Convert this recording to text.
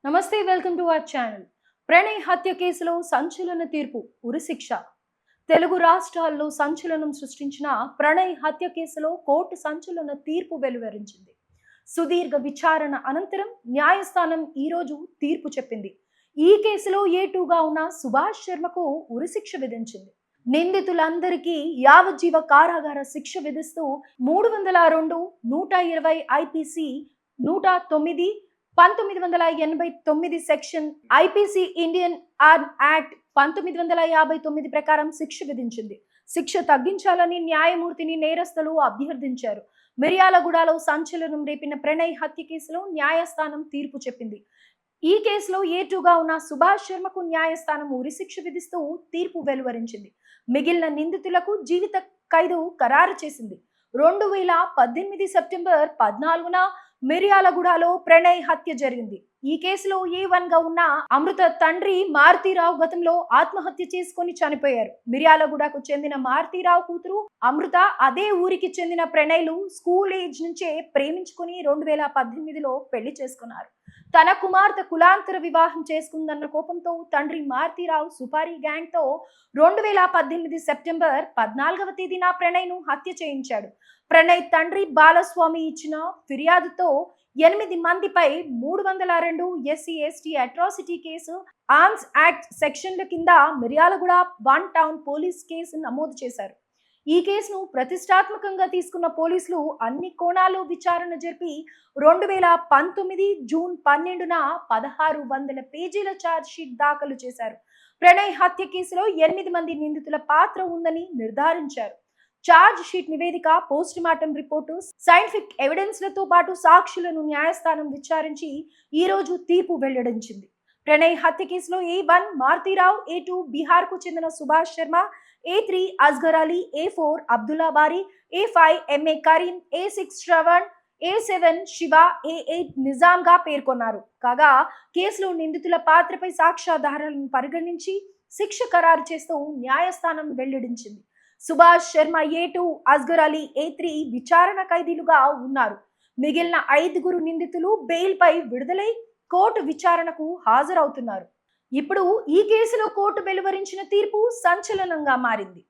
నమస్తే, welcome to our channel. Pranay హత్య కేసులో సంచలన తీర్పు, ఉరిశిక్ష. తెలుగు రాష్ట్రాల్లో సంచలనం సృష్టించిన ప్రణయ్ హత్య కేసులో కోర్టు సంచలన తీర్పు వెలువరించింది. సుదీర్ఘ విచారణ అనంతరం న్యాయస్థానం ఈరోజు తీర్పు చెప్పింది. ఈ కేసులో ఏటూగా ఉన్న సుభాష్ శర్మకు ఉరిశిక్ష విధించింది. నిందితులందరికీ యావజ్జీవ కారాగార శిక్ష విధిస్తూ 302, 120 IPC 109, 1989 section IPC Indian arm act 1959 ప్రకారం శిక్ష విధించింది. శిక్ష తగ్గించాలని న్యాయమూర్తిని నేరస్తులు అభ్యర్థించారు. మిర్యాలగూడలో సంచలనం రేపిన ప్రణయ్ హత్య కేసులో న్యాయస్థానం తీర్పు చెప్పింది. ఈ కేసులో ఏటూగా ఉన్న సుభాష్ శర్మకు న్యాయస్థానం ఉరిశిక్ష విధిస్తూ తీర్పు వెలువరించింది. మిగిలిన నిందితులకు జీవిత ఖైదు ఖరారు చేసింది. 2018 సెప్టెంబర్ 14న మిర్యాలగూడలో ప్రణయ్ హత్య జరిగింది. ఈ కేసులో A1 గా ఉన్న అమృత తండ్రి మారుతీరావు గతంలో ఆత్మహత్య చేసుకొని చనిపోయారు. మిర్యాలగూడకు చెందిన మారుతీరావు కూతురు అమృత అదే ఊరికి చెందిన ప్రణయ్లు స్కూల్ ఏజ్ నుంచే ప్రేమించుకుని 2018లో పెళ్లి చేసుకున్నారు. తన కుమార్తె కులాంతర వివాహం చేసుకుందన్న కోపంతో తండ్రి మారుతీరావు సుపారీ గ్యాంగ్ తో 2018 సెప్టెంబర్ 14వ తేదీన ప్రణయ్ను హత్య చేయించాడు. ప్రణయ్ తండ్రి బాలస్వామి ఇచ్చిన ఫిర్యాదుతో 8 మందిపై 302 SC/ST atrocity case, arms act సెక్షన్ల కింద మిర్యాలగూడ 1 టౌన్ పోలీస్ కేసు నమోదు చేశారు. ఈ కేసును ప్రతిష్టాత్మకంగా తీసుకున్న పోలీసులు అన్ని కోణాల్లో విచారణ జరిపి 2019 జూన్ 12న 1600 పేజీల ఛార్జ్ షీట్ దాఖలు చేశారు. ప్రణయ్ హత్య కేసులో 8 మంది నిందితుల పాత్ర ఉందని నిర్ధారించారు. ఛార్జ్ షీట్ నివేదిక, పోస్ట్ మార్టం రిపోర్టు, సైంటిఫిక్ ఎవిడెన్స్లతో పాటు సాక్షులను న్యాయస్థానం విచారించి ఈ రోజు తీర్పు వెల్లడించింది. ప్రణయ్ హత్య కేసులో A1 మారుతీరావు, A2 బీహార్ కు చెందిన సుభాష్ శర్మ, A3 అస్గర్ అలీ, A4 అబ్దుల్లా బారీ, A5 MA Karim, A6 Shravan, A7 Shiva, A8 Nizam గా పేర్కొన్నారు. కాగా కేసులో నిందితుల పాత్రపై సాక్ష్యాధారాలను పరిగణించి శిక్ష ఖరారు చేస్తూ న్యాయస్థానం వెల్లడించింది. సుభాష్ శర్మ, A2, అస్గర్ అలీ, A3 విచారణ ఖైదీలుగా ఉన్నారు. మిగిలిన 5 నిందితులు బెయిల్ పై విడుదలై కోర్టు విచారణకు హాజరవుతున్నారు. ఇప్పుడు ఈ కేసులో కోర్టు వెలువరించిన తీర్పు సంచలనంగా మారింది.